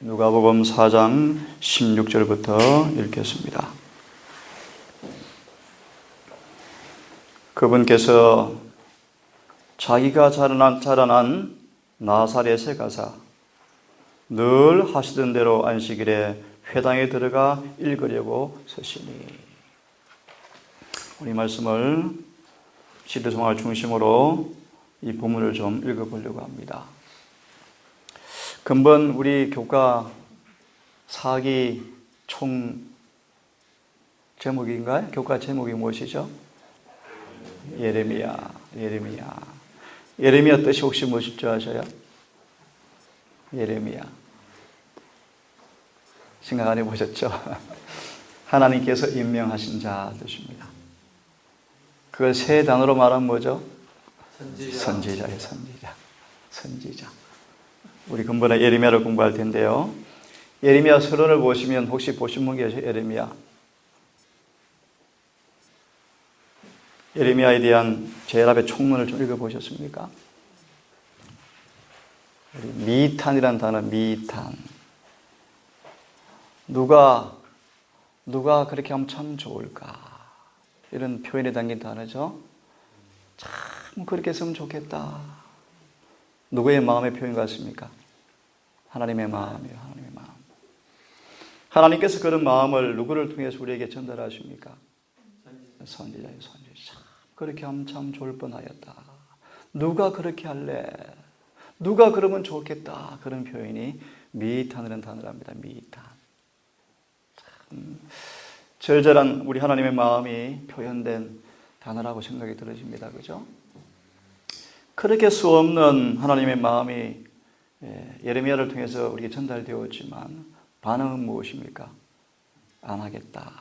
누가복음 4장 16절부터 읽겠습니다. 그분께서 자기가 자라난 나사렛에 가사 늘 하시던 대로 안식일에 회당에 들어가 읽으려고 서시니. 우리 말씀을 시대성화를 중심으로 이 본문을 좀 읽어보려고 합니다. 근본 우리 교과 사기 총 제목인가요? 교과 제목이 무엇이죠? 예레미야. 예레미야 뜻이 혹시 무엇일 줄 아셔요? 예레미야. 생각 안 해보셨죠? 하나님께서 임명하신 자 뜻입니다. 그걸 세 단어로 말하면 뭐죠? 선지자예요, 선지자. 우리 근본에 예레미야를 공부할 텐데요. 예레미야 서론을 보시면 혹시 보신 분 계세요? 예레미야에 대한 제일 앞에 총론을 좀 읽어보셨습니까? 미탄이라는 단어, 미탄. 누가 그렇게 하면 참 좋을까? 이런 표현에 담긴 단어죠. 참 그렇게 했으면 좋겠다. 누구의 마음의 표현 같습니까? 하나님의 마음이에요. 하나님의 마음. 하나님께서 그런 마음을 누구를 통해서 우리에게 전달하십니까? 선지자예요. 선지자. 그렇게 하면 참 좋을 뻔하였다. 누가 그렇게 할래? 누가 그러면 좋겠다. 그런 표현이 미탄이라는 단어랍니다. 미탄. 참 절절한 우리 하나님의 마음이 표현된 단어라고 생각이 들어집니다. 그죠? 그렇게 수없는 하나님의 마음이 예레미야를 통해서 우리에게 전달되었지만 반응은 무엇입니까? 안 하겠다.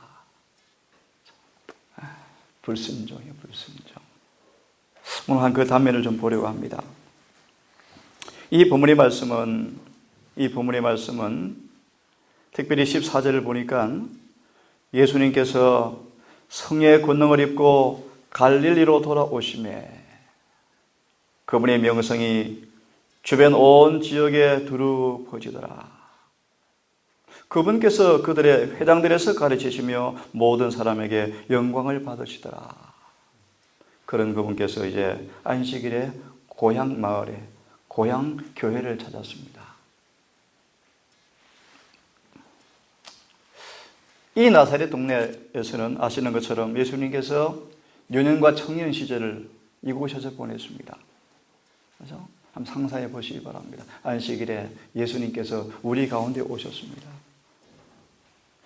불순종이에요. 불순종. 오늘 한 그 단면을 좀 보려고 합니다. 이 본문의 말씀은 특별히 14절을 보니까 예수님께서 성령의 권능을 입고 갈릴리로 돌아오심에 그분의 명성이 주변 온 지역에 두루 퍼지더라. 그분께서 그들의 회당들에서 가르치시며 모든 사람에게 영광을 받으시더라. 그런 그분께서 이제 안식일에 고향 마을에 고향 교회를 찾았습니다. 이 나사렛 동네에서는 아시는 것처럼 예수님께서 유년과 청년 시절을 이곳에서 보냈습니다. 그래서 한번 상상해 보시기 바랍니다. 안식일에 예수님께서 우리 가운데 오셨습니다.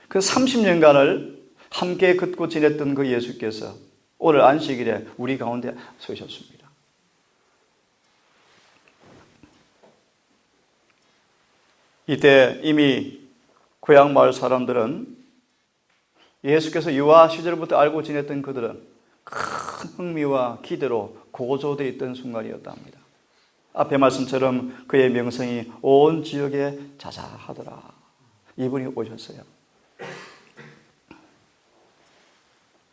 그 30년간을 함께 걷고 지냈던 그 예수께서 오늘 안식일에 우리 가운데 서셨습니다. 이때 이미 고향 마을 사람들은 예수께서 유아 시절부터 알고 지냈던 그들은 큰 흥미와 기대로 고조되어 있던 순간이었답니다. 앞에 말씀처럼 그의 명성이 온 지역에 자자하더라. 이분이 오셨어요.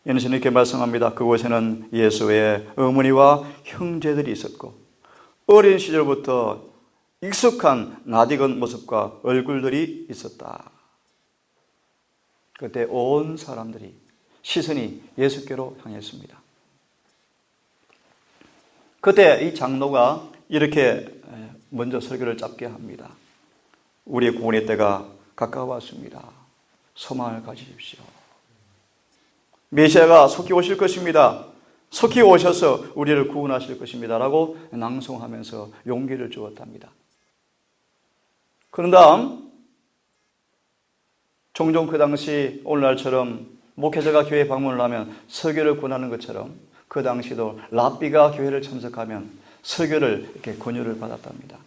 예수는 이렇게 말씀합니다. 그곳에는 예수의 어머니와 형제들이 있었고 어린 시절부터 익숙한 낯익은 모습과 얼굴들이 있었다. 그때 온 사람들이 시선이 예수께로 향했습니다. 그때 이 장로가 이렇게 먼저 설교를 짧게 합니다. 우리의 구원의 때가 가까웠습니다. 소망을 가지십시오. 메시아가 속히 오실 것입니다. 속히 오셔서 우리를 구원하실 것입니다. 라고 낭송하면서 용기를 주었답니다. 그런 다음 종종 그 당시 오늘날처럼 목회자가 교회 방문을 하면 설교를 권하는 것처럼 그 당시도 랍비가 교회를 참석하면 설교를 이렇게 권유를 받았답니다.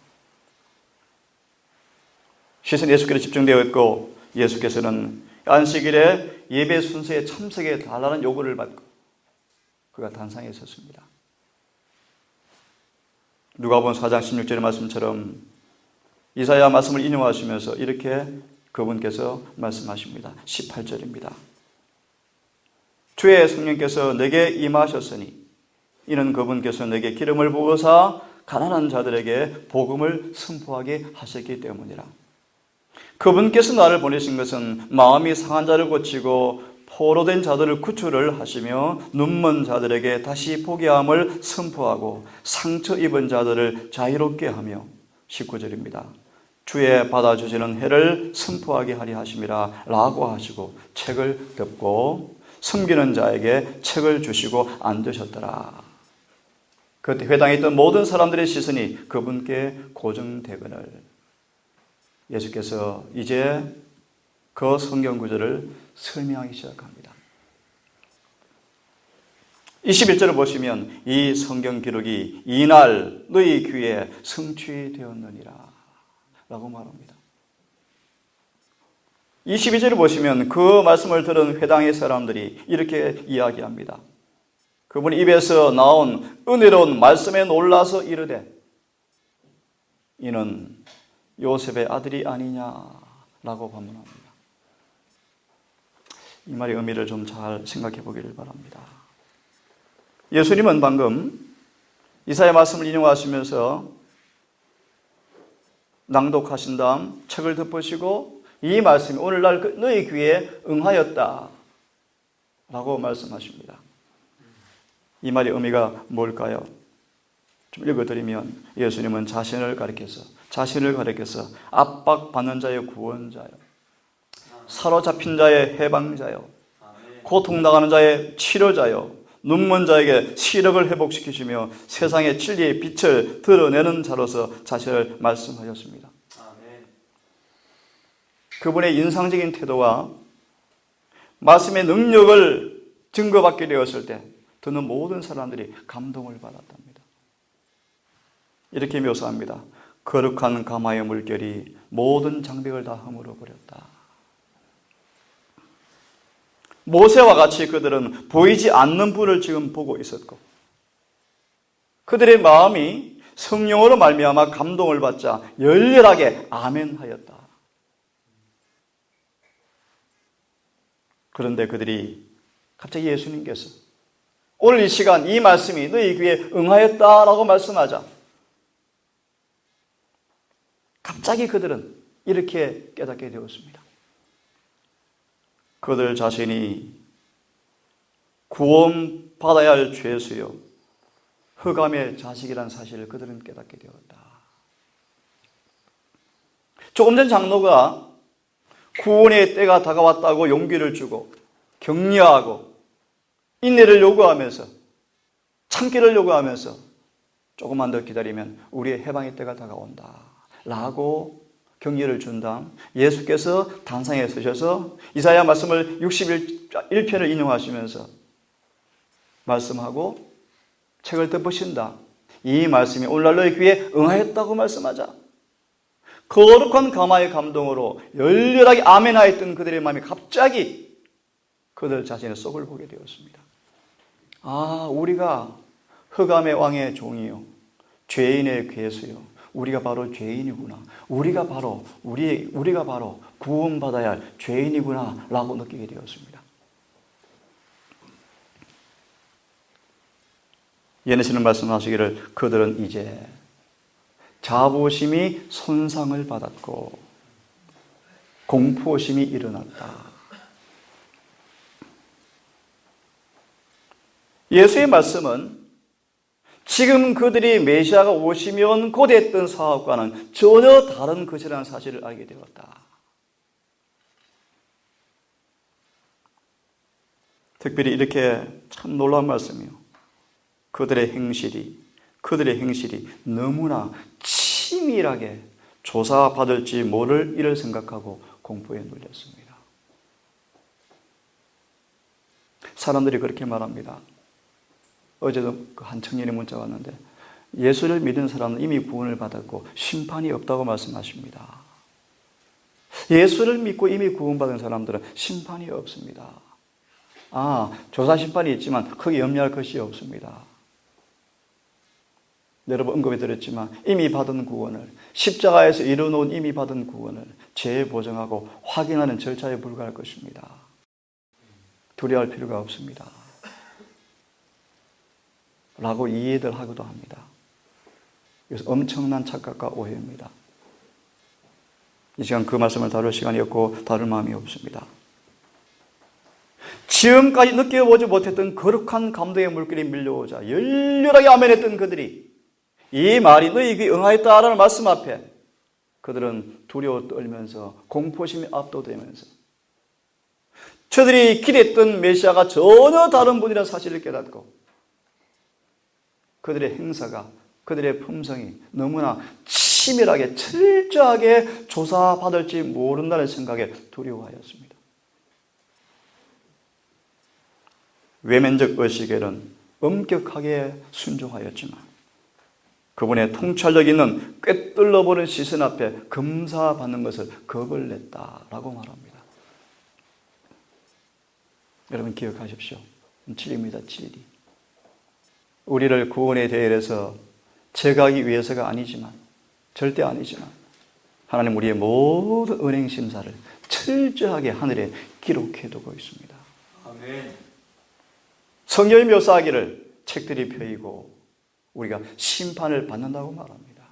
시선이 예수께로 집중되어 있고 예수께서는 안식일에 예배 순서에 참석해 달라는 요구를 받고 그가 단상에 섰습니다. 누가복음 4장 16절의 말씀처럼 이사야 말씀을 인용하시면서 이렇게 그분께서 말씀하십니다. 18절입니다. 주의 성령께서 내게 임하셨으니 이는 그분께서 내게 기름을 부으사 가난한 자들에게 복음을 선포하게 하셨기 때문이라. 그분께서 나를 보내신 것은 마음이 상한 자를 고치고 포로된 자들을 구출을 하시며 눈먼 자들에게 다시 보게 함을 선포하고 상처 입은 자들을 자유롭게 하며 19절입니다. 주의 받아주시는 해를 선포하게 하리 하심이라 라고 하시고 책을 덮고 숨기는 자에게 책을 주시고 앉으셨더라. 그때 회당에 있던 모든 사람들의 시선이 그분께 고정되거늘 예수께서 이제 그 성경 구절을 설명하기 시작합니다. 21절을 보시면 이 성경 기록이 이날 너희 귀에 성취되었느니라 라고 말합니다. 22절을 보시면 그 말씀을 들은 회당의 사람들이 이렇게 이야기합니다. 그분 입에서 나온 은혜로운 말씀에 놀라서 이르되 이는 요셉의 아들이 아니냐라고 반문합니다. 이 말의 의미를 좀 잘 생각해 보기를 바랍니다. 예수님은 방금 이사야 말씀을 인용하시면서 낭독하신 다음 책을 덮으시고 이 말씀이 오늘날 너희 귀에 응하였다 라고 말씀하십니다. 이 말의 의미가 뭘까요? 좀 읽어드리면 예수님은 자신을 가리켜서 압박받는 자의 구원자요, 사로잡힌 자의 해방자요, 고통당하는 자의 치료자요, 눈먼 자에게 시력을 회복시키시며 세상의 진리의 빛을 드러내는 자로서 자신을 말씀하셨습니다. 그분의 인상적인 태도와 말씀의 능력을 증거받게 되었을 때 듣는 모든 사람들이 감동을 받았답니다. 이렇게 묘사합니다. 거룩한 가마의 물결이 모든 장벽을 다 허물어 버렸다. 모세와 같이 그들은 보이지 않는 불을 지금 보고 있었고 그들의 마음이 성령으로 말미암아 감동을 받자 열렬하게 아멘하였다. 그런데 그들이 갑자기 예수님께서 오늘 이 시간 이 말씀이 너희 귀에 응하였다라고 말씀하자 갑자기 그들은 이렇게 깨닫게 되었습니다. 그들 자신이 구원받아야 할 죄수요 흑암의 자식이라는 사실을 그들은 깨닫게 되었다. 조금 전 장로가 구원의 때가 다가왔다고 용기를 주고 격려하고 인내를 요구하면서 참기를 요구하면서 조금만 더 기다리면 우리의 해방의 때가 다가온다 라고 격려를 준 다음 예수께서 단상에 서셔서 이사야 말씀을 61편을 인용하시면서 말씀하고 책을 덮으신다. 이 말씀이 오늘날 너희 귀에 응하였다고 말씀하자 거룩한 가마의 감동으로 열렬하게 아멘하였던 그들의 마음이 갑자기 그들 자신의 속을 보게 되었습니다. 아, 우리가 흑암의 왕의 종이요 죄인의 괴수요 우리가 바로 죄인이구나. 우리가 바로 구원받아야 할 죄인이구나 라고 느끼게 되었습니다. 예수님은 말씀하시기를 그들은 이제 자부심이 손상을 받았고 공포심이 일어났다. 예수의 말씀은 지금 그들이 메시아가 오시면 곧 했던 사업과는 전혀 다른 것이라는 사실을 알게 되었다. 특별히 이렇게 참 놀라운 말씀이요. 그들의 행실이 너무나 치밀하게 조사받을지 모를 일을 생각하고 공포에 눌렸습니다. 사람들이 그렇게 말합니다. 어제도 한 청년이 문자 왔는데 예수를 믿은 사람은 이미 구원을 받았고 심판이 없다고 말씀하십니다. 예수를 믿고 이미 구원받은 사람들은 심판이 없습니다. 조사 심판이 있지만 크게 염려할 것이 없습니다. 여러분 언급해 드렸지만 이미 받은 구원을 십자가에서 이루어놓은 이미 받은 구원을 재보정하고 확인하는 절차에 불과할 것입니다. 두려워할 필요가 없습니다. 라고 이해들 하기도 합니다. 그래서 엄청난 착각과 오해입니다. 이 시간 그 말씀을 다룰 시간이 없고 다룰 마음이 없습니다. 지금까지 느껴보지 못했던 거룩한 감동의 물결이 밀려오자 열렬하게 아멘했던 그들이 이 말이 너희 귀에 응하였다라는 말씀 앞에 그들은 두려워 떨면서 공포심에 압도되면서 저들이 기대했던 메시아가 전혀 다른 분이라는 사실을 깨닫고 그들의 행사가, 그들의 품성이 너무나 치밀하게 철저하게 조사받을지 모른다는 생각에 두려워하였습니다. 외면적 의식에는 엄격하게 순종하였지만 그분의 통찰력 있는 꿰뚫러보는 시선 앞에 검사받는 것을 겁을 냈다라고 말합니다. 여러분 기억하십시오. 7입니다. 7이. 우리를 구원에 대해서 제가하기 위해서가 아니지만 절대 아니지만 하나님 우리의 모든 은행 심사를 철저하게 하늘에 기록해 두고 있습니다. 아멘. 성경이 묘사하기를 책들이 펴이고 우리가 심판을 받는다고 말합니다.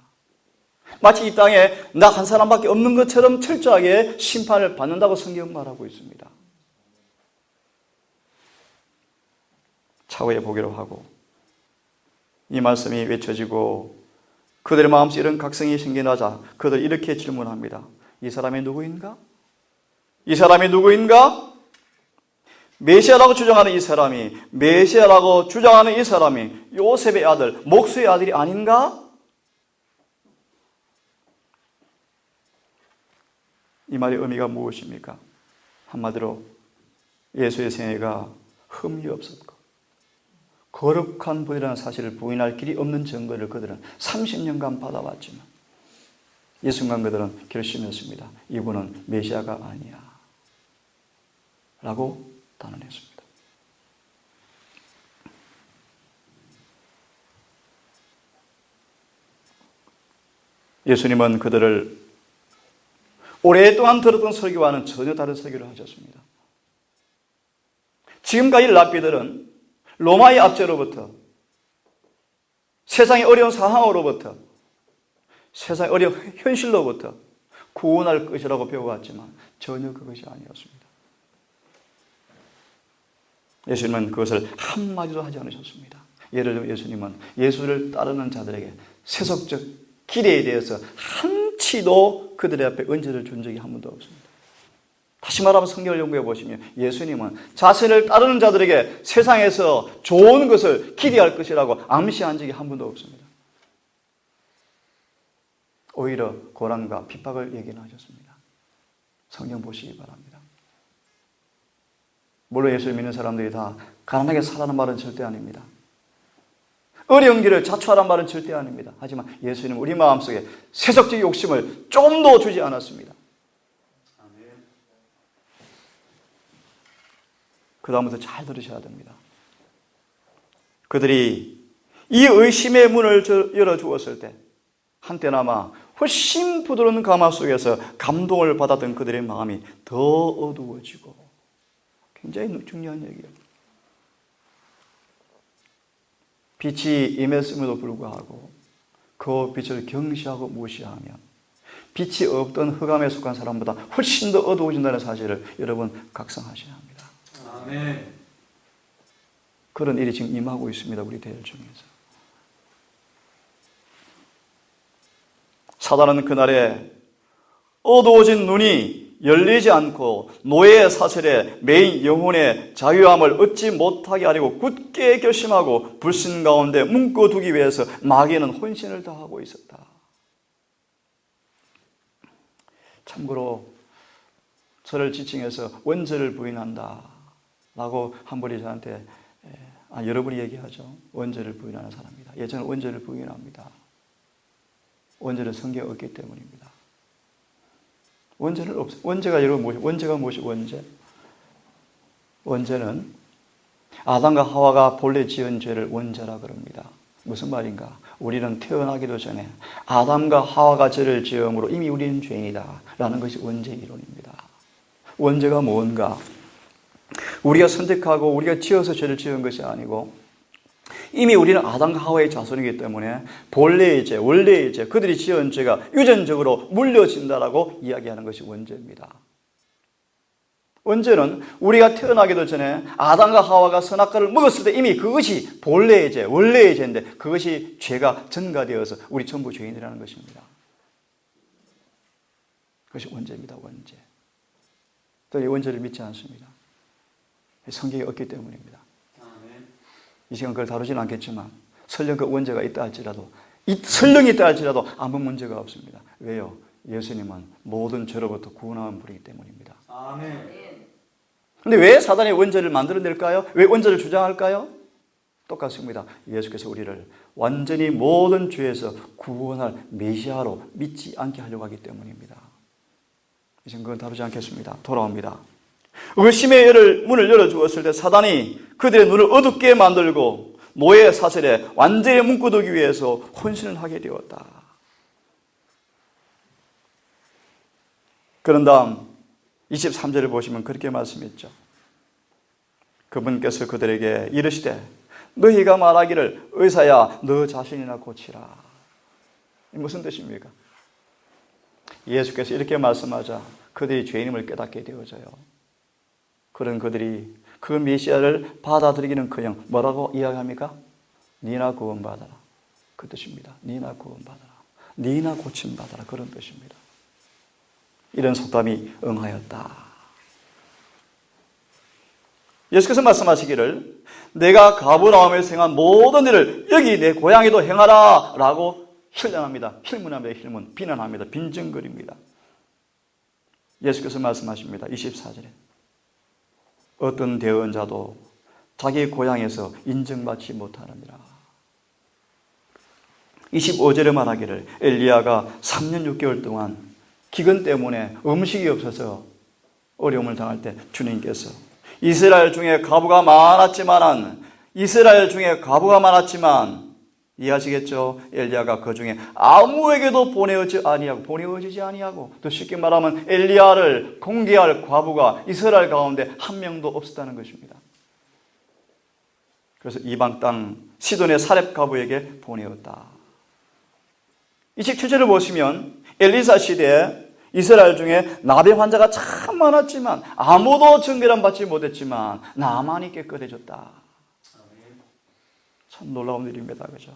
마치 이 땅에 나 한 사람밖에 없는 것처럼 철저하게 심판을 받는다고 성경 말하고 있습니다. 차후에 보기로 하고 이 말씀이 외쳐지고 그들의 마음속에 이런 각성이 생겨나자 그들 이렇게 질문합니다. 이 사람이 누구인가? 이 사람이 누구인가? 메시아라고 주장하는 이 사람이, 메시아라고 주장하는 이 사람이 요셉의 아들, 목수의 아들이 아닌가? 이 말의 의미가 무엇입니까? 한마디로 예수의 생애가 흠이 없었고 거룩한 분이라는 사실을 부인할 길이 없는 증거를 그들은 30년간 받아왔지만 이 순간 그들은 결심했습니다. 이분은 메시아가 아니야 라고 단언했습니다. 예수님은 그들을 오랫동안 들었던 설교와는 전혀 다른 설교를 하셨습니다. 지금까지 랍비들은 로마의 압제로부터 세상의 어려운 상황으로부터 세상의 어려운 현실로부터 구원할 것이라고 배워왔지만 전혀 그것이 아니었습니다. 예수님은 그것을 한마디도 하지 않으셨습니다. 예를 들면 예수님은 예수를 따르는 자들에게 세속적 기대에 대해서 한치도 그들의 앞에 언제를 준 적이 한 번도 없습니다. 다시 말하면 성경을 연구해 보시면 예수님은 자신을 따르는 자들에게 세상에서 좋은 것을 기대할 것이라고 암시한 적이 한 번도 없습니다. 오히려 고난과 핍박을 얘기는 하셨습니다. 성경 보시기 바랍니다. 물론 예수를 믿는 사람들이 다 가난하게 살라는 말은 절대 아닙니다. 어려운 길을 자초하라는 말은 절대 아닙니다. 하지만 예수님은 우리 마음속에 세속적 욕심을 조금도 주지 않았습니다. 그 다음부터 잘 들으셔야 됩니다. 그들이 이 의심의 문을 열어주었을 때 한때나마 훨씬 부드러운 가마 속에서 감동을 받았던 그들의 마음이 더 어두워지고 굉장히 중요한 얘기예요. 빛이 임했음에도 불구하고 그 빛을 경시하고 무시하면 빛이 없던 흑암에 속한 사람보다 훨씬 더 어두워진다는 사실을 여러분 각성하셔야 합니다. 아멘. 그런 일이 지금 임하고 있습니다. 우리 대열 중에서. 사단은 그날에 어두워진 눈이 열리지 않고 노예의 사슬에 매인 영혼의 자유함을 얻지 못하게 하려고 굳게 결심하고 불신 가운데 묶어두기 위해서 마귀는 혼신을 다하고 있었다. 참고로 저를 지칭해서 원죄를 부인한다 라고 한 분이 저한테 여러분이 얘기하죠. 원죄를 부인하는 사람이다. 예전에 원죄를 부인합니다. 원죄는 성경에 없기 때문입니다. 원죄는 없어요. 원죄가 여러분 무엇이? 원죄가 무엇이 원죄? 원죄는 아담과 하와가 본래 지은 죄를 원죄라 그럽니다. 무슨 말인가? 우리는 태어나기도 전에 아담과 하와가 죄를 지음으로 이미 우리는 죄인이다 라는 것이 원죄 이론입니다. 원죄가 뭔가? 우리가 선택하고 우리가 지어서 죄를 지은 것이 아니고 이미 우리는 아담과 하와의 자손이기 때문에 본래의 죄, 원래의 죄, 그들이 지은 죄가 유전적으로 물려진다라고 이야기하는 것이 원죄입니다. 원죄는 우리가 태어나기도 전에 아담과 하와가 선악과를 먹었을 때 이미 그것이 본래의 죄, 원래의 죄인데 그것이 죄가 전가되어서 우리 전부 죄인이라는 것입니다. 그것이 원죄입니다. 원죄. 또 이 원죄를 믿지 않습니다. 성경이 없기 때문입니다. 이 시간 그걸 다루지는 않겠지만 설령 그 원죄가 있다 할지라도 설령이 있다 할지라도 아무 문제가 없습니다. 왜요? 예수님은 모든 죄로부터 구원하는 분이기 때문입니다. 아멘. 근데 왜 사단이 원죄를 만들어낼까요? 왜 원죄를 주장할까요? 똑같습니다. 예수께서 우리를 완전히 모든 죄에서 구원할 메시아로 믿지 않게 하려고 하기 때문입니다. 이제 그건 다루지 않겠습니다. 돌아옵니다. 의심의 문을 열어주었을 때 사단이 그들의 눈을 어둡게 만들고 노예 사슬에 완전히 묶어두기 위해서 혼신을 하게 되었다. 그런 다음 23절을 보시면 그렇게 말씀했죠. 그분께서 그들에게 이르시되 너희가 말하기를 의사야 너 자신이나 고치라. 무슨 뜻입니까? 예수께서 이렇게 말씀하자 그들이 죄인임을 깨닫게 되어져요. 그런 그들이 그 메시아를 받아들이기는커녕 뭐라고 이야기합니까? 니나 구원받아라. 그 뜻입니다. 니나 구원받아라. 니나 고침받아라. 그런 뜻입니다. 이런 속담이 응하였다. 예수께서 말씀하시기를 내가 가버나움에서 행한 모든 일을 여기 내 고향에도 행하라 라고 힐난합니다. 힐문합니다. 힐문. 비난합니다. 빈정거립니다. 예수께서 말씀하십니다. 24절에 어떤 대언자도 자기 고향에서 인정받지 못하느니라. 25절에 말하기를 엘리야가 3년 6개월 동안 기근 때문에 음식이 없어서 어려움을 당할 때 주님께서 이스라엘 중에 과부가 많았지만 이해하시겠죠? 엘리야가 그 중에 아무에게도 보내어지지 아니하고 또 쉽게 말하면 엘리야를 공개할 과부가 이스라엘 가운데 한 명도 없었다는 것입니다. 그래서 이방 땅 시돈의 사렙 과부에게 보내었다. 27절을 보시면 엘리사 시대에 이스라엘 중에 나병 환자가 참 많았지만 아무도 정결함 받지 못했지만 나만이 깨끗해졌다. 참 놀라운 일입니다. 그죠?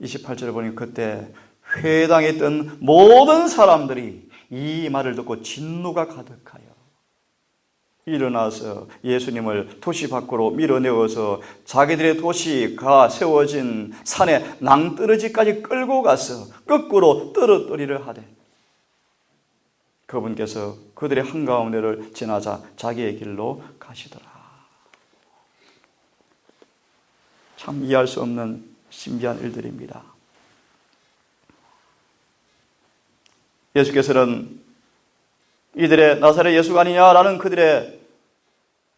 28절을 보니 그때 회당에 있던 모든 사람들이 이 말을 듣고 진노가 가득하여 일어나서 예수님을 도시 밖으로 밀어내어서 자기들의 도시가 세워진 산에 낭떠러지까지 끌고 가서 거꾸로 떨어뜨리려 하되 그분께서 그들의 한가운데를 지나자 자기의 길로 가시더라. 참 이해할 수 없는 신비한 일들입니다. 예수께서는 이들의 나사렛 예수가 아니냐라는 그들의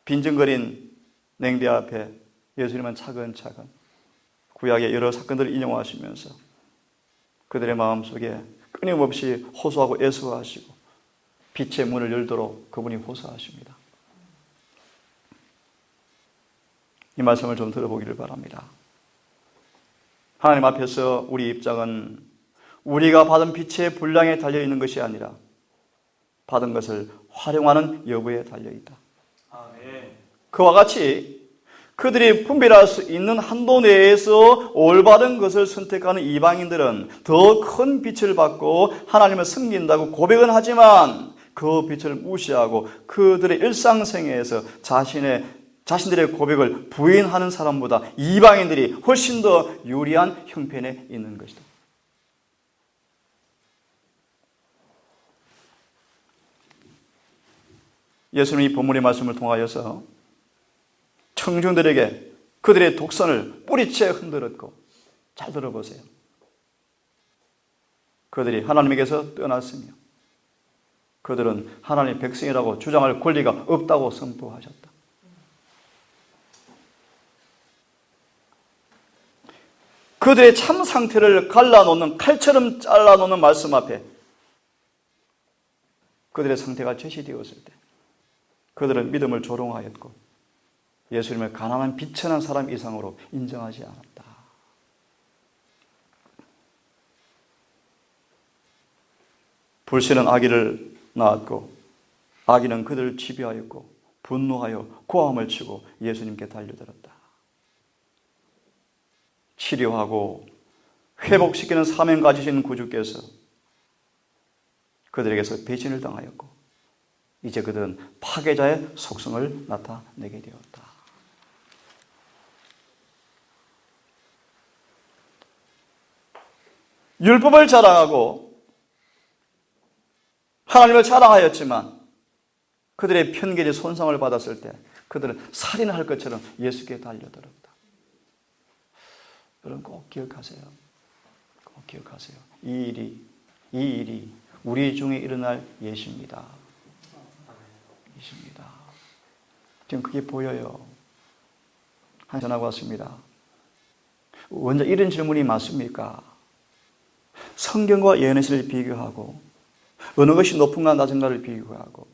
빈정거린 냉대 앞에 예수님은 차근차근 구약의 여러 사건들을 인용하시면서 그들의 마음속에 끊임없이 호소하고 애수하시고 빛의 문을 열도록 그분이 호소하십니다. 이 말씀을 좀 들어보기를 바랍니다. 하나님 앞에서 우리 입장은 우리가 받은 빛의 분량에 달려있는 것이 아니라 받은 것을 활용하는 여부에 달려있다. 아멘. 그와 같이 그들이 분별할 수 있는 한도 내에서 올바른 것을 선택하는 이방인들은 더 큰 빛을 받고 하나님을 섬긴다고 고백은 하지만 그 빛을 무시하고 그들의 일상생활에서 자신들의 고백을 부인하는 사람보다 이방인들이 훨씬 더 유리한 형편에 있는 것이다. 예수님이 본문의 말씀을 통하여서 청중들에게 그들의 독선을 뿌리채 흔들었고, 잘 들어보세요. 그들이 하나님에게서 떠났으며 그들은 하나님의 백성이라고 주장할 권리가 없다고 선포하셨다. 그들의 참 상태를 갈라놓는, 칼처럼 잘라놓는 말씀 앞에 그들의 상태가 제시되었을 때 그들은 믿음을 조롱하였고 예수님을 가난한 비천한 사람 이상으로 인정하지 않았다. 불신은 아기를 낳았고 아기는 그들을 지배하였고 분노하여 고함을 치고 예수님께 달려들었다. 치료하고 회복시키는 사명 가지신 구주께서 그들에게서 배신을 당하였고 이제 그들은 파괴자의 속성을 나타내게 되었다. 율법을 자랑하고 하나님을 자랑하였지만 그들의 편견이 손상을 받았을 때 그들은 살인할 것처럼 예수께 달려들었다. 여러분 꼭 기억하세요. 꼭 기억하세요. 이 일이 우리 중에 일어날 예시입니다. 예시입니다. 지금 그게 보여요. 한 전화가 왔습니다. 먼저 이런 질문이 맞습니까? 성경과 예언의 시를 비교하고 어느 것이 높은가 낮은가를 비교하고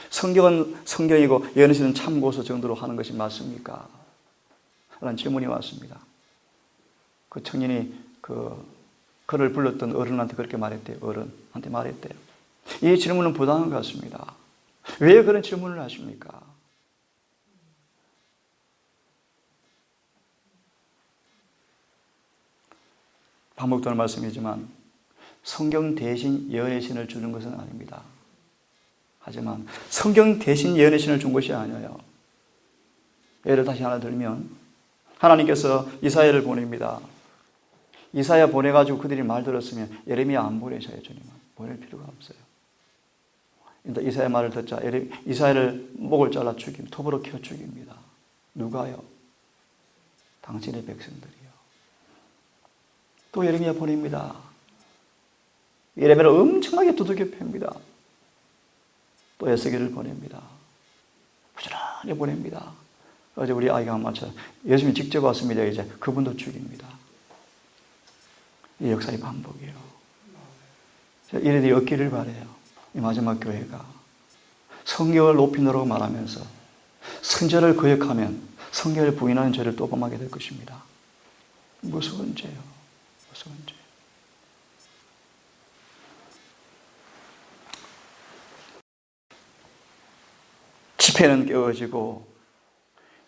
성경은 성경이고 예언의 시는 참고서 정도로 하는 것이 맞습니까? 라는 질문이 왔습니다. 그 청년이 그를 불렀던 어른한테 그렇게 말했대요. 어른한테 말했대요. 이 질문은 부당한 것 같습니다. 왜 그런 질문을 하십니까? 반복되는 말씀이지만 성경 대신 예언의 신을 주는 것은 아닙니다. 하지만 성경 대신 예언의 신을 준 것이 아니에요. 예를 다시 하나 들면 하나님께서 이사야를 보냅니다. 이사야 보내가지고 그들이 말 들었으면 예레미야 안 보내셔요. 주님은 보낼 필요가 없어요. 근데 이사야 말을 듣자 이사야를 목을 잘라 톱으로 켜 죽입니다. 누가요? 당신의 백성들이요. 또 예레미야 보냅니다. 예레미야를 엄청나게 두들겨 팹니다. 또 에스겔을 보냅니다. 부지런히 보냅니다. 어제 우리 아이가 한 말처럼 예수님이 직접 왔습니다. 이제 그분도 죽입니다. 이 역사의 반복이에요. 이래들이 얻기를 바래요. 이 마지막 교회가 성경을 높이노라고 말하면서 선제를 거역하면 성경을 부인하는 죄를 또 범하게 될 것입니다. 무서운 죄요. 무서운 죄. 지폐는 깨어지고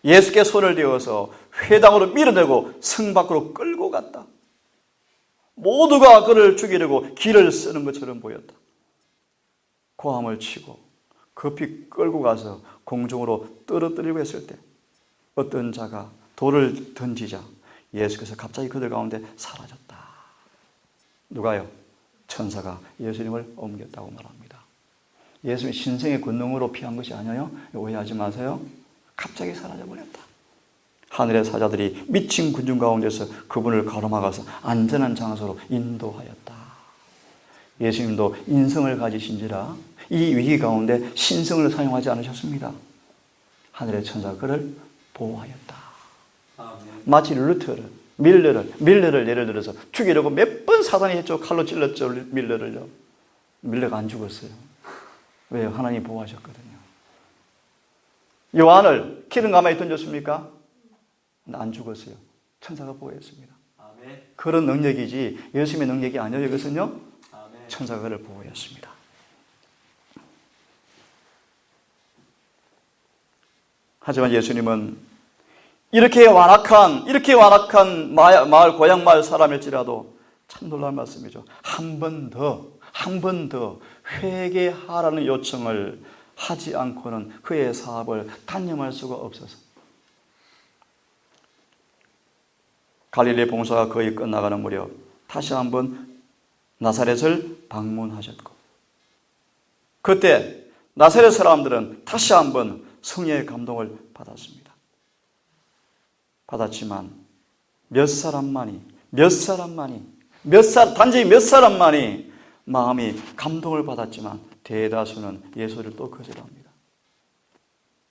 예수께 손을 대어서 회당으로 밀어내고 성 밖으로 끌고 갔다. 모두가 그를 죽이려고 길을 쓰는 것처럼 보였다. 고함을 치고 급히 끌고 가서 공중으로 떨어뜨리고 했을 때 어떤 자가 돌을 던지자 예수께서 갑자기 그들 가운데 사라졌다. 누가요? 천사가 예수님을 옮겼다고 말합니다. 예수님이 신성의 권능으로 피한 것이 아니에요. 오해하지 마세요. 갑자기 사라져버렸다. 하늘의 사자들이 미친 군중 가운데서 그분을 가로막아서 안전한 장소로 인도하였다. 예수님도 인성을 가지신지라 이 위기 가운데 신성을 사용하지 않으셨습니다. 하늘의 천사가 그를 보호하였다. 마치 밀러를 예를 들어서 죽이려고 몇 번 사단이 했죠. 칼로 찔렀죠. 밀러를요. 밀러가 안 죽었어요. 왜요? 하나님이 보호하셨거든요. 요한을 기름 가마에 던졌습니까? 안 죽었어요. 천사가 보호했습니다. 아멘. 그런 능력이지 예수님의 능력이 아니에요. 이것은요. 아멘. 천사가 그를 보호했습니다. 하지만 예수님은 이렇게 완악한 마을, 고향 마을 사람일지라도 참 놀라운 말씀이죠. 한 번 더 회개하라는 요청을 하지 않고는 그의 사업을 단념할 수가 없어서 갈릴리 봉사가 거의 끝나가는 무렵 다시 한번 나사렛을 방문하셨고 그때 나사렛 사람들은 다시 한번 성령의 감동을 받았습니다. 받았지만 단지 몇 사람만이 마음이 감동을 받았지만 대다수는 예수를 또 거절합니다.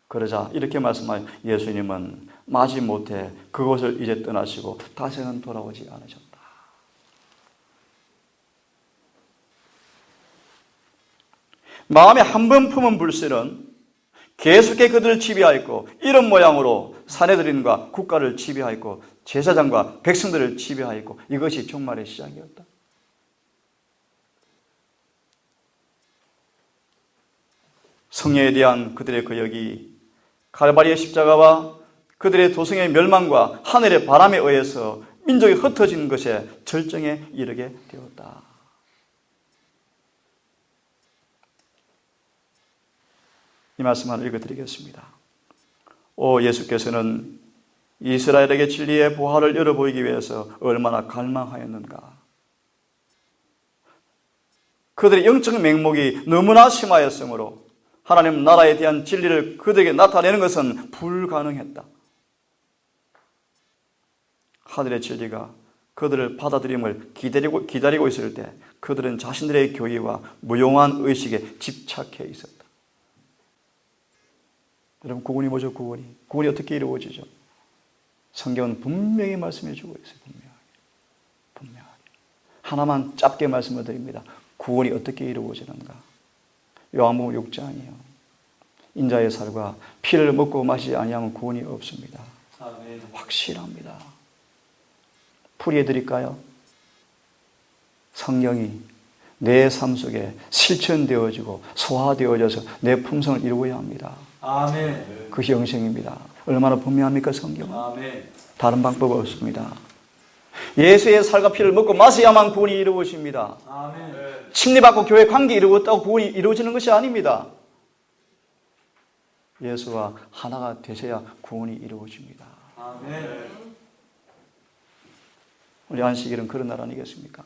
그러자 이렇게 말씀하여 예수님은 마지못해 그곳을 이제 떠나시고 다시는 돌아오지 않으셨다. 마음에 한 번 품은 불신은 계속해 그들을 지배하였고 이런 모양으로 사내들인과 국가를 지배하였고 제사장과 백성들을 지배하였고 이것이 종말의 시작이었다. 성령에 대한 그들의 거역이 갈바리의 십자가와 그들의 도성의 멸망과 하늘의 바람에 의해서 민족이 흩어지는 것에 절정에 이르게 되었다. 이 말씀 하나 읽어드리겠습니다. 예수께서는 이스라엘에게 진리의 보화를 열어 보이기 위해서 얼마나 갈망하였는가. 그들의 영적 맹목이 너무나 심하였으므로 하나님 나라에 대한 진리를 그들에게 나타내는 것은 불가능했다. 하늘의 진리가 그들을 받아들임을 기다리고 있을 때 그들은 자신들의 교의와 무용한 의식에 집착해 있었다. 여러분, 구원이 뭐죠? 구원이 어떻게 이루어지죠? 성경은 분명히 말씀해 주고 있어요. 분명하게. 하나만 짧게 말씀을 드립니다. 구원이 어떻게 이루어지는가? 요한복음 6장이요. 인자의 살과 피를 먹고 마시지 아니하면 구원이 없습니다. 아멘. 확실합니다. 풀이해 드릴까요? 성경이 내 삶 속에 실천되어지고 소화되어져서 내 품성을 이루어야 합니다. 아멘. 그것이 영생입니다. 얼마나 분명합니까, 성경은? 아멘. 다른 방법 없습니다. 예수의 살과 피를 먹고 마셔야만 구원이 이루어집니다. 아멘. 침례받고 교회 관계 이루었다고 구원이 이루어지는 것이 아닙니다. 예수와 하나가 되셔야 구원이 이루어집니다. 아멘. 우리 안식일은 그런 날 아니겠습니까?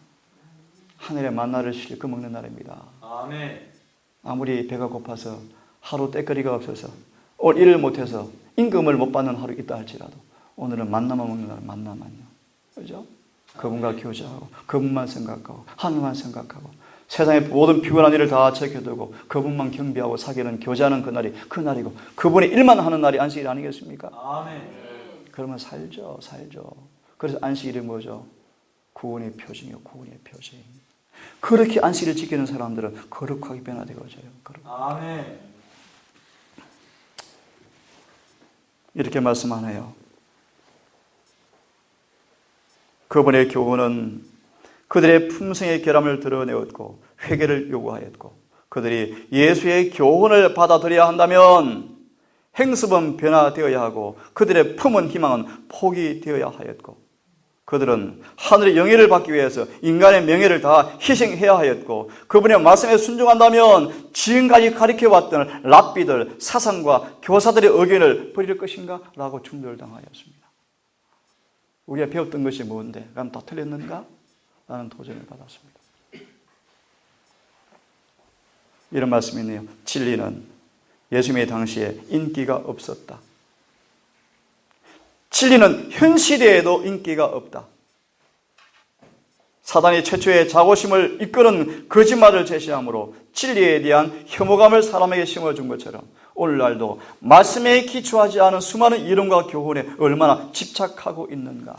하늘의 만나를 실컷 먹는 날입니다. 아멘. 아무리 배가 고파서 하루 때거리가 없어서 오늘 일을 못해서 임금을 못 받는 하루 있다 할지라도 오늘은 만나만 먹는 날, 만나만요. 그죠? 그분과 교제하고 그분만 생각하고 하늘만 생각하고 세상의 모든 피곤한 일을 다 제껴두고 그분만 경배하고 사귀는 교제하는 그날이고 그분의 일만 하는 날이 안식일 아니겠습니까? 아멘. 그러면 살죠. 그래서 안식일이 뭐죠? 구원의 표징이요. 구원의 표징. 그렇게 안식일을 지키는 사람들은 거룩하게 변화되어져요. 아멘. 이렇게 말씀하네요. 그분의 교훈은 그들의 품성의 결함을 드러내었고 회개를 요구하였고 그들이 예수의 교훈을 받아들여야 한다면 행습은 변화되어야 하고 그들의 품은 희망은 포기되어야 하였고 그들은 하늘의 영예를 받기 위해서 인간의 명예를 다 희생해야 하였고 그분의 말씀에 순종한다면 지금까지 가르쳐왔던 랍비들, 사상과 교사들의 의견을 버릴 것인가? 라고 충돌당하였습니다. 우리가 배웠던 것이 뭔데? 그럼 다 틀렸는가? 라는 도전을 받았습니다. 이런 말씀이 있네요. 진리는 예수님의 당시에 인기가 없었다. 진리는 현 시대에도 인기가 없다. 사단이 최초의 자고심을 이끄는 거짓말을 제시함으로 진리에 대한 혐오감을 사람에게 심어준 것처럼 오늘날도 말씀에 기초하지 않은 수많은 이론과 교훈에 얼마나 집착하고 있는가.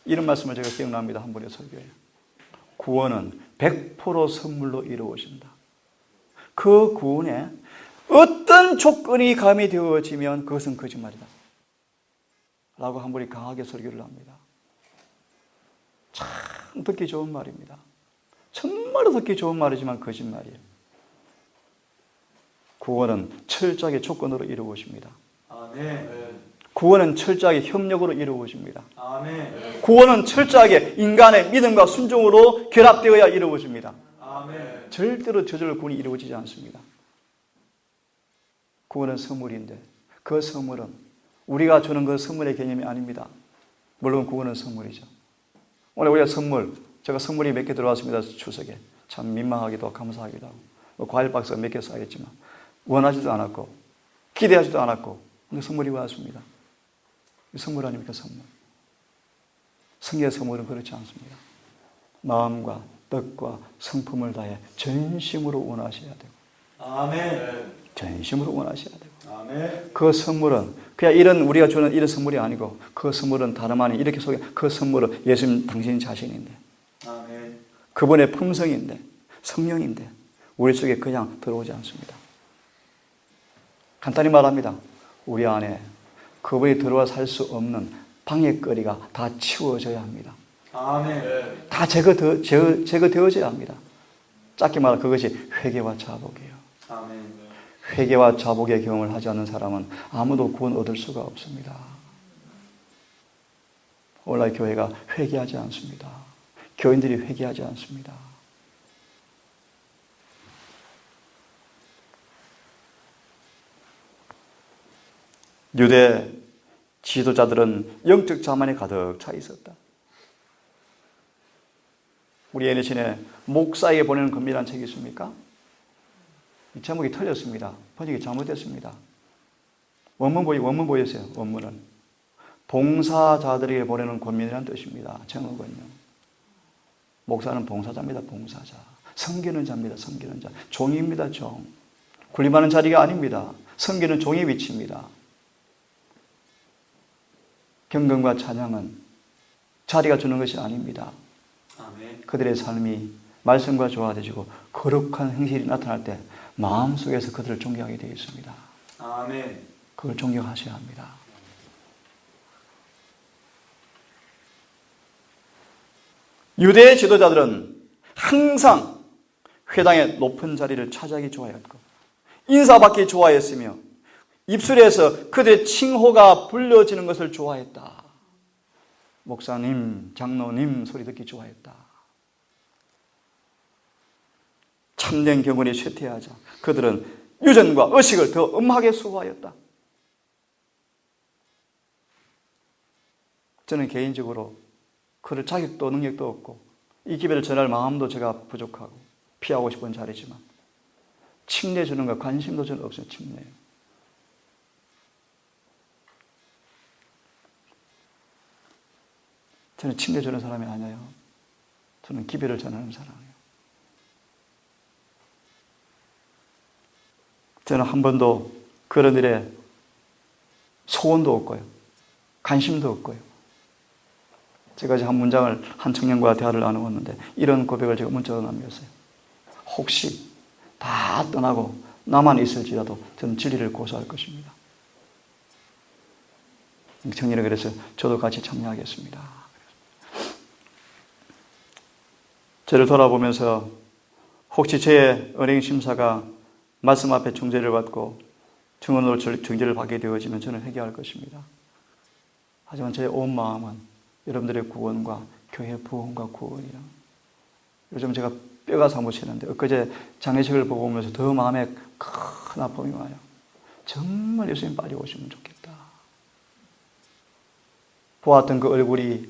이런 말씀을 제가 기억납니다. 한 번의 설교에. 구원은 100% 선물로 이루어진다. 그 구원에 어떤 조건이 가미되어지면 그것은 거짓말이다. 라고 한 분이 강하게 설교를 합니다. 참 듣기 좋은 말입니다. 정말로 듣기 좋은 말이지만 거짓말이에요. 구원은 철저하게 조건으로 이루어집니다. 아멘. 구원은 철저하게 협력으로 이루어집니다. 아멘. 구원은 철저하게 인간의 믿음과 순종으로 결합되어야 이루어집니다. 아멘. 절대로 저절로 구원이 이루어지지 않습니다. 구원은 선물인데 그 선물은 우리가 주는 그 선물의 개념이 아닙니다. 물론 구원은 선물이죠. 오늘 우리가 제가 선물이 몇 개 들어왔습니다. 추석에. 참 민망하기도 감사하기도 하고 과일 박스가 몇 개 쌓였지만 원하지도 않았고 기대하지도 않았고 근데 선물이 왔습니다. 선물 아닙니까? 선물. 성경의 선물은 그렇지 않습니다. 마음과 뜻과 성품을 다해 전심으로 원하셔야 되고 아멘. 전심으로 원하셔야 되고 아멘. 그 선물은 그냥 우리가 주는 이런 선물이 아니고 그 선물은 다름 아닌 이렇게 소개 그 선물은 예수님 당신 자신인데 아멘. 그분의 품성인데 성령인데 우리 속에 그냥 들어오지 않습니다. 간단히 말합니다. 우리 안에 그분이 들어와 살 수 없는 방해거리가 다 치워져야 합니다. 아멘. 다 제거되어져야 합니다. 짧게 말하면 그것이 회개와 자복이에요. 아멘. 회개와 자복의 경험을 하지 않는 사람은 아무도 구원 얻을 수가 없습니다. 오늘날 교회가 회개하지 않습니다. 교인들이 회개하지 않습니다. 유대 지도자들은 영적 자만에 가득 차 있었다. 우리 애니신의 목사에게 보내는 금이라는 책이 있습니까? 이 제목이 틀렸습니다. 번역이 잘못됐습니다. 원문 보였어요. 원문은 봉사자들에게 보내는 권면이라는 뜻입니다. 제목은요. 목사는 봉사자입니다. 봉사자. 섬기는 자입니다. 섬기는 자. 종입니다. 종. 군림하는 자리가 아닙니다. 섬기는 종의 위치입니다. 경건과 찬양은 자리가 주는 것이 아닙니다. 아멘. 그들의 삶이 말씀과 조화되시고 거룩한 행실이 나타날 때 마음속에서 그들을 존경하게 되어 있습니다. 아멘. 그걸 존경하셔야 합니다. 유대의 지도자들은 항상 회당의 높은 자리를 차지하기 좋아했고 인사받기 좋아했으며 입술에서 그들의 칭호가 불려지는 것을 좋아했다. 목사님, 장로님 소리 듣기 좋아했다. 참된 경건이 쇠퇴하자 그들은 유전과 의식을 더 음하게 수호하였다. 저는 개인적으로 그럴 자격도 능력도 없고 이 기회를 전할 마음도 제가 부족하고 피하고 싶은 자리지만 침례주는 것 관심도 저는 없어요. 침례. 저는 침례 주는 사람이 아니에요. 저는 기별을 전하는 사람이에요. 저는 한 번도 그런 일에 소원도 없고요. 관심도 없고요. 제가 한 문장을 한 청년과 대화를 나누었는데 이런 고백을 제가 문자로 남겼어요. 혹시 다 떠나고 나만 있을지라도 저는 진리를 고수할 것입니다. 청년이 그래서 저도 같이 참여하겠습니다. 저를 돌아보면서 혹시 제 은행 심사가 말씀 앞에 중재를 받고 증언으로 중재를 받게 되어지면 저는 회개할 것입니다. 하지만 제 온 마음은 여러분들의 구원과 교회 부흥과 구원이요. 요즘 제가 뼈가 사무치는데 엊그제 장례식을 보고 오면서 더 마음에 큰 아픔이 와요. 정말 예수님 빨리 오시면 좋겠다. 보았던 그 얼굴이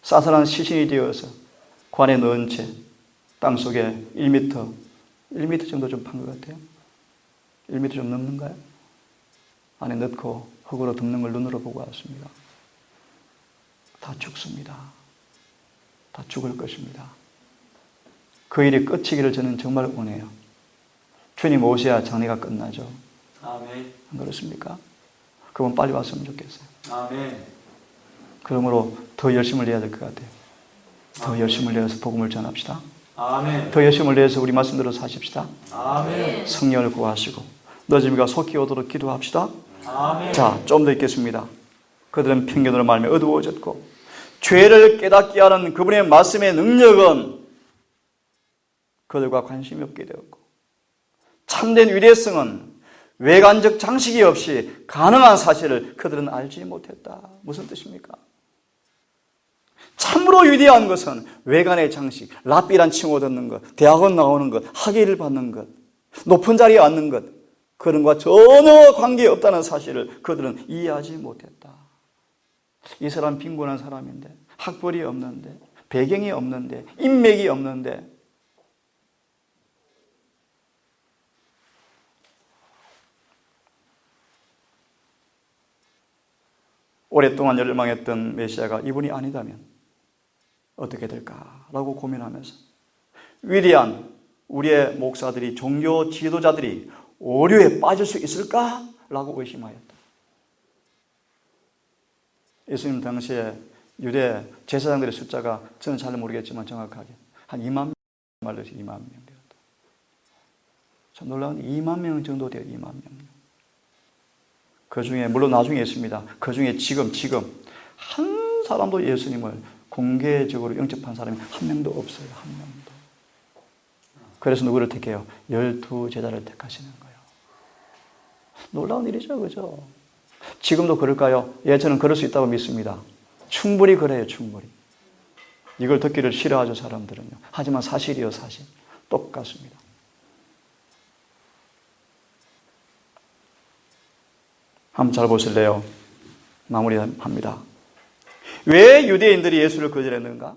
싸늘한 시신이 되어서 관에 넣은 채 땅속에 1m 정도 좀 판 것 같아요. 1m 좀 넘는가요? 안에 넣고 흙으로 덮는 걸 눈으로 보고 왔습니다. 다 죽습니다. 다 죽을 것입니다. 그 일이 끝이기를 저는 정말 원해요. 주님 오셔야 장례가 끝나죠. 아멘. 안 그렇습니까? 그분 빨리 왔으면 좋겠어요. 아멘. 그러므로 더 열심을 내야 될 것 같아요. 더 열심을 내어서 복음을 전합시다. 아멘. 더 열심을 내어서 우리 말씀대로 사십시다. 아멘. 성령을 구하시고 늦음이가 속히 오도록 기도합시다. 아멘. 자, 좀 더 읽겠습니다. 그들은 편견으로 말하며 어두워졌고 죄를 깨닫게 하는 그분의 말씀의 능력은 그들과 관심이 없게 되었고 참된 위대성은 외관적 장식이 없이 가능한 사실을 그들은 알지 못했다. 무슨 뜻입니까? 참으로 위대한 것은 외관의 장식, 랍비란 칭호 듣는 것, 대학원 나오는 것, 학위를 받는 것, 높은 자리에 앉는 것, 그런 것과 전혀 관계없다는 사실을 그들은 이해하지 못했다. 이 사람 빈곤한 사람인데, 학벌이 없는데, 배경이 없는데, 인맥이 없는데, 오랫동안 열망했던 메시아가 이분이 아니다면 어떻게 될까라고 고민하면서 위대한 우리의 목사들이, 종교 지도자들이 오류에 빠질 수 있을까라고 의심하였다. 예수님 당시에 유대 제사장들의 숫자가 저는 잘 모르겠지만 정확하게 한 2만 명 말로 2만 명 되었다. 참 놀라운 2만 명 정도 돼요. 2만 명. 그 중에 물론 나중에 있습니다. 그 중에 지금 한 사람도 예수님을 공개적으로 영접한 사람이 한 명도 없어요. 한 명도. 그래서 누구를 택해요? 12제자를 택하시는 거예요. 놀라운 일이죠. 그죠? 지금도 그럴까요? 예, 저는 그럴 수 있다고 믿습니다. 충분히 그래요. 충분히. 이걸 듣기를 싫어하죠. 사람들은요. 하지만 사실이요. 사실. 똑같습니다. 한번 잘 보실래요? 마무리합니다. 왜 유대인들이 예수를 거절했는가?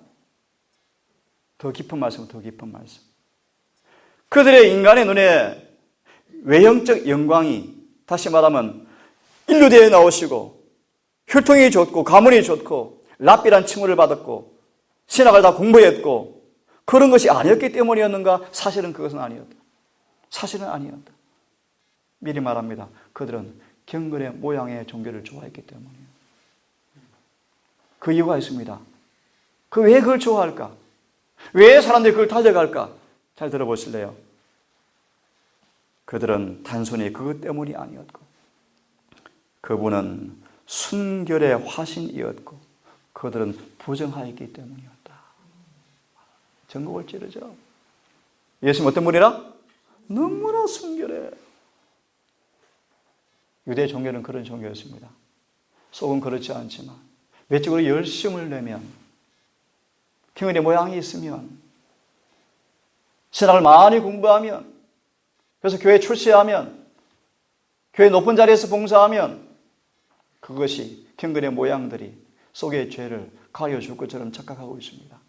더 깊은 말씀, 더 깊은 말씀. 그들의 인간의 눈에 외형적 영광이, 다시 말하면 인류대에 나오시고 혈통이 좋고 가문이 좋고 랍비란 칭호를 받았고 신학을 다 공부했고 그런 것이 아니었기 때문이었는가? 사실은 그것은 아니었다. 사실은 아니었다. 미리 말합니다. 그들은 경건의 모양의 종교를 좋아했기 때문이에요. 그 이유가 있습니다. 왜 그걸 좋아할까? 왜 사람들이 그걸 달려갈까? 잘 들어보실래요? 그들은 단순히 그것 때문이 아니었고 그분은 순결의 화신이었고 그들은 부정하였기 때문이었다. 전곡을 찌르죠. 예수님 어떤 분이라? 너무나 순결해. 유대 종교는 그런 종교였습니다. 속은 그렇지 않지만 외적으로 열심을 내면 경건의 모양이 있으면 신학을 많이 공부하면 그래서 교회 출세하면 교회 높은 자리에서 봉사하면 그것이 경건의 모양들이 속의 죄를 가려줄 것처럼 착각하고 있습니다.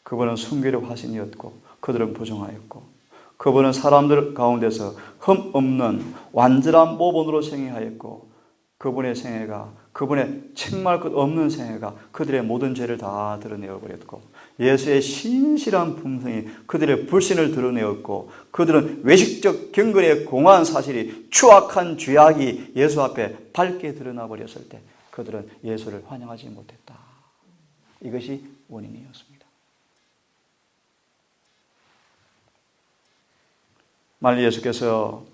그분은 순결의 화신이었고 그들은 부정하였고 그분은 사람들 가운데서 흠 없는 완전한 모본으로 생애하였고 그분의 생애가 그분의 책망할 것 없는 생애가 그들의 모든 죄를 다 드러내어 버렸고 예수의 신실한 품성이 그들의 불신을 드러내었고 그들은 외식적 경건에 공허한 사실이 추악한 죄악이 예수 앞에 밝게 드러나 버렸을 때 그들은 예수를 환영하지 못했다. 이것이 원인이었습니다. 만일 예수께서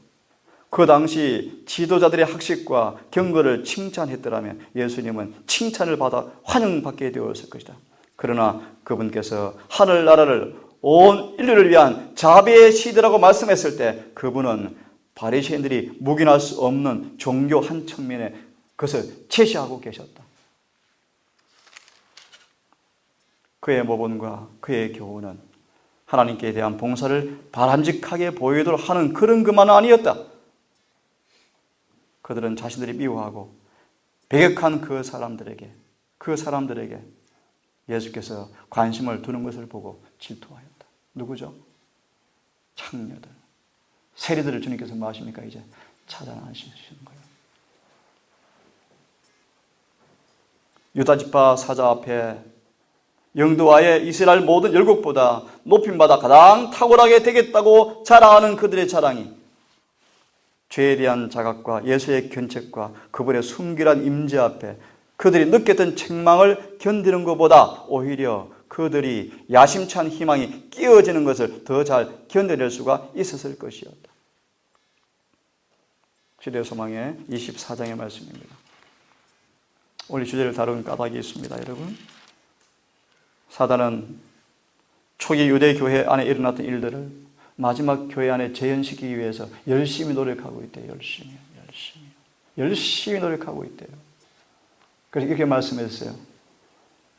그 당시 지도자들의 학식과 경건을 칭찬했더라면 예수님은 칭찬을 받아 환영받게 되었을 것이다. 그러나 그분께서 하늘나라를 온 인류를 위한 자비의 시대라고 말씀했을 때 그분은 바리새인들이 묵인할 수 없는 종교 한 측면에 그것을 제시하고 계셨다. 그의 모본과 그의 교훈은 하나님께 대한 봉사를 바람직하게 보이도록 하는 그런 것만은 아니었다. 그들은 자신들이 미워하고 배격한 그 사람들에게 예수께서 관심을 두는 것을 보고 질투하였다. 누구죠? 창녀들. 세리들을 주님께서 뭐 하십니까? 이제 차단하시는 거예요. 유다지파 사자 앞에 영도와의 이스라엘 모든 열국보다 높임받아 가장 탁월하게 되겠다고 자랑하는 그들의 자랑이 죄에 대한 자각과 예수의 견책과 그분의 순결한 임재 앞에 그들이 느꼈던 책망을 견디는 것보다 오히려 그들이 야심찬 희망이 끼어지는 것을 더 잘 견뎌낼 수가 있었을 것이었다. 시대의 소망의 24장의 말씀입니다. 오늘 주제를 다룬 까닭이 있습니다. 여러분, 사단은 초기 유대 교회 안에 일어났던 일들을 마지막 교회 안에 재현시키기 위해서 열심히 노력하고 있대요. 열심히 노력하고 있대요. 그래서 이렇게 말씀했어요.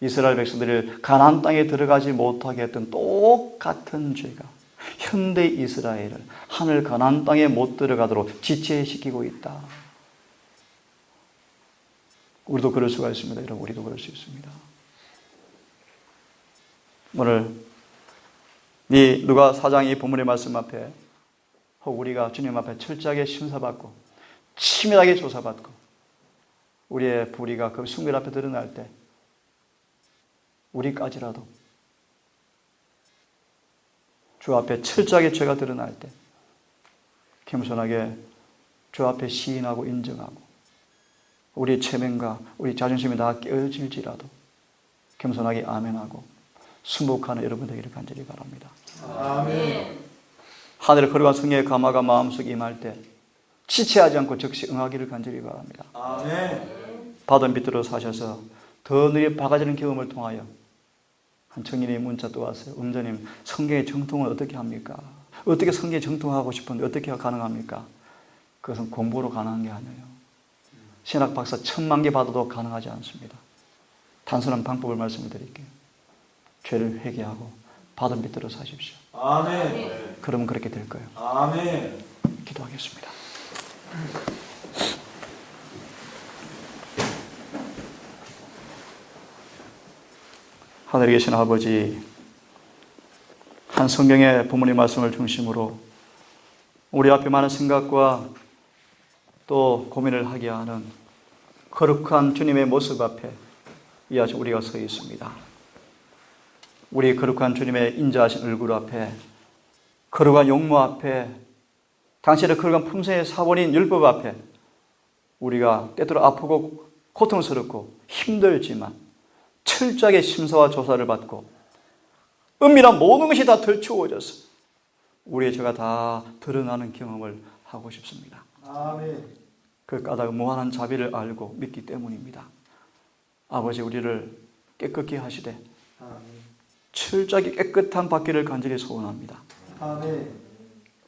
이스라엘 백성들을 가나안 땅에 들어가지 못하게 했던 똑같은 죄가 현대 이스라엘을 하늘 가나안 땅에 못 들어가도록 지체시키고 있다. 우리도 그럴 수가 있습니다. 여러분, 우리도 그럴 수 있습니다. 오늘 이 누가 4장 이 본문의 말씀 앞에 혹 우리가 주님 앞에 철저하게 심사받고 치밀하게 조사받고 우리의 불의가 그 순결 앞에 드러날 때 우리까지라도 주 앞에 철저하게 죄가 드러날 때 겸손하게 주 앞에 시인하고 인정하고 우리의 체면과 우리 자존심이 다 깨어질지라도 겸손하게 아멘하고 순복하는 여러분 되기를 간절히 바랍니다. 아멘. 하늘의 거룩한 성령의 감화가 마음속에 임할 때 지체하지 않고 즉시 응하기를 간절히 바랍니다. 아멘. 받은 빛으로 사셔서 더 늘이 밝아지는 경험을 통하여 한 청년이 문자 또 왔어요. 음자님, 성경의 정통은 어떻게 합니까? 어떻게 성경에 정통하고 싶은데 어떻게 가능합니까? 그것은 공부로 가능한 게 아니에요. 신학 박사 1000만 개 받아도 가능하지 않습니다. 단순한 방법을 말씀드릴게요. 죄를 회개하고 받은 빛대로 사십시오. 아멘. 그러면 그렇게 될 거예요. 아멘. 기도하겠습니다. 하늘에 계신 아버지, 한 성경의 부모님 말씀을 중심으로 우리 앞에 많은 생각과 또 고민을 하게 하는 거룩한 주님의 모습 앞에 이 아침 우리가 서 있습니다. 우리 거룩한 주님의 인자하신 얼굴 앞에, 거룩한 용모 앞에, 당신의 거룩한 품성의 사본인 율법 앞에 우리가 때때로 아프고 고통스럽고 힘들지만 철저하게 심사와 조사를 받고 은밀한 모든 것이 다 덜추어져서 우리의 죄가 다 드러나는 경험을 하고 싶습니다. 아멘. 그 까닭은 무한한 자비를 알고 믿기 때문입니다. 아버지, 우리를 깨끗게 하시되 아멘. 철저하게 깨끗한 받기를 간절히 소원합니다. 아멘.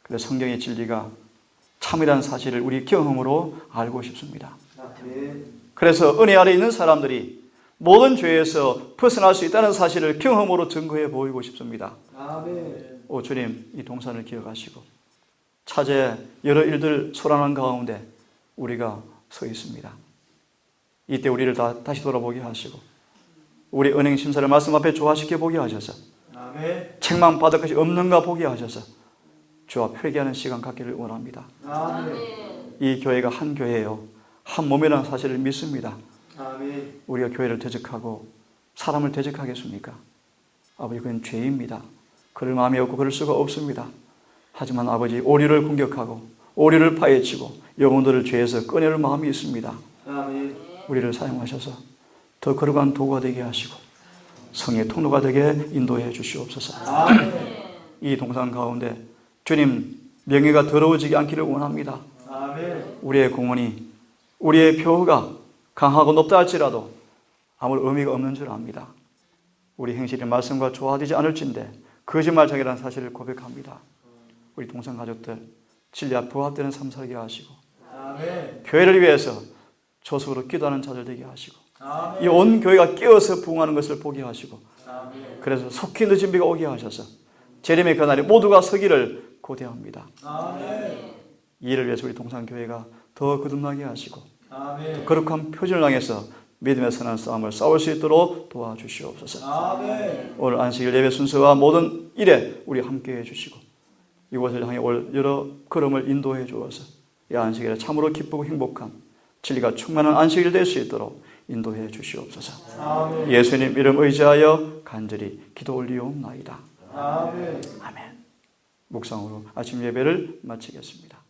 그래서 성경의 진리가 참이라는 사실을 우리 경험으로 알고 싶습니다. 아멘. 그래서 은혜 아래 있는 사람들이 모든 죄에서 벗어날 수 있다는 사실을 경험으로 증거해 보이고 싶습니다. 아멘. 오 주님, 이 동산을 기억하시고 차제 여러 일들 소란한 가운데 우리가 서 있습니다. 이때 우리를 다시 돌아보게 하시고 우리 은행 심사를 말씀 앞에 조화시켜 보게 하셔서 아멘. 책망 받을 것이 없는가 보게 하셔서 주 앞 회개하는 시간 갖기를 원합니다. 아멘. 이 교회가 한 교회예요. 한 몸이라는 사실을 믿습니다. 아멘. 우리가 교회를 대적하고 사람을 대적하겠습니까? 아버지, 그건 죄입니다. 그럴 마음이 없고 그럴 수가 없습니다. 하지만 아버지, 오류를 공격하고 오류를 파헤치고 영혼들을 죄에서 꺼낼 마음이 있습니다. 아멘. 우리를 사용하셔서 더 거룩한 도구가 되게 하시고 성의 통로가 되게 인도해 주시옵소서. 아멘. 이 동산 가운데 주님 명예가 더러워지지 않기를 원합니다. 아멘. 우리의 공헌이, 우리의 표가 강하고 높다 할지라도 아무 의미가 없는 줄 압니다. 우리 행실이 말씀과 조화되지 않을진데 거짓말장이라는 사실을 고백합니다. 우리 동산 가족들 진리 앞 부합되는 삶 살게 하시고 아멘. 교회를 위해서 조속으로 기도하는 자들 되게 하시고 아멘. 이 온 교회가 깨어서 부흥하는 것을 보게 하시고 아멘. 그래서 속히 늦은 비가 오게 하셔서 재림의 그날에 모두가 서기를 고대합니다. 아멘. 이 일을 위해서 우리 동산교회가 더 거듭나게 하시고 아멘. 거룩한 표준을 향해서 믿음의 선한 싸움을 싸울 수 있도록 도와주시옵소서. 아멘. 오늘 안식일 예배 순서와 모든 일에 우리 함께해 주시고 이곳을 향해 올 여러 걸음을 인도해 주어서 이 안식일에 참으로 기쁘고 행복한 진리가 충만한 안식일 될 수 있도록 인도해 주시옵소서. 아멘. 예수님 이름 의지하여 간절히 기도 올리옵나이다. 아멘. 아멘. 묵상으로 아침 예배를 마치겠습니다.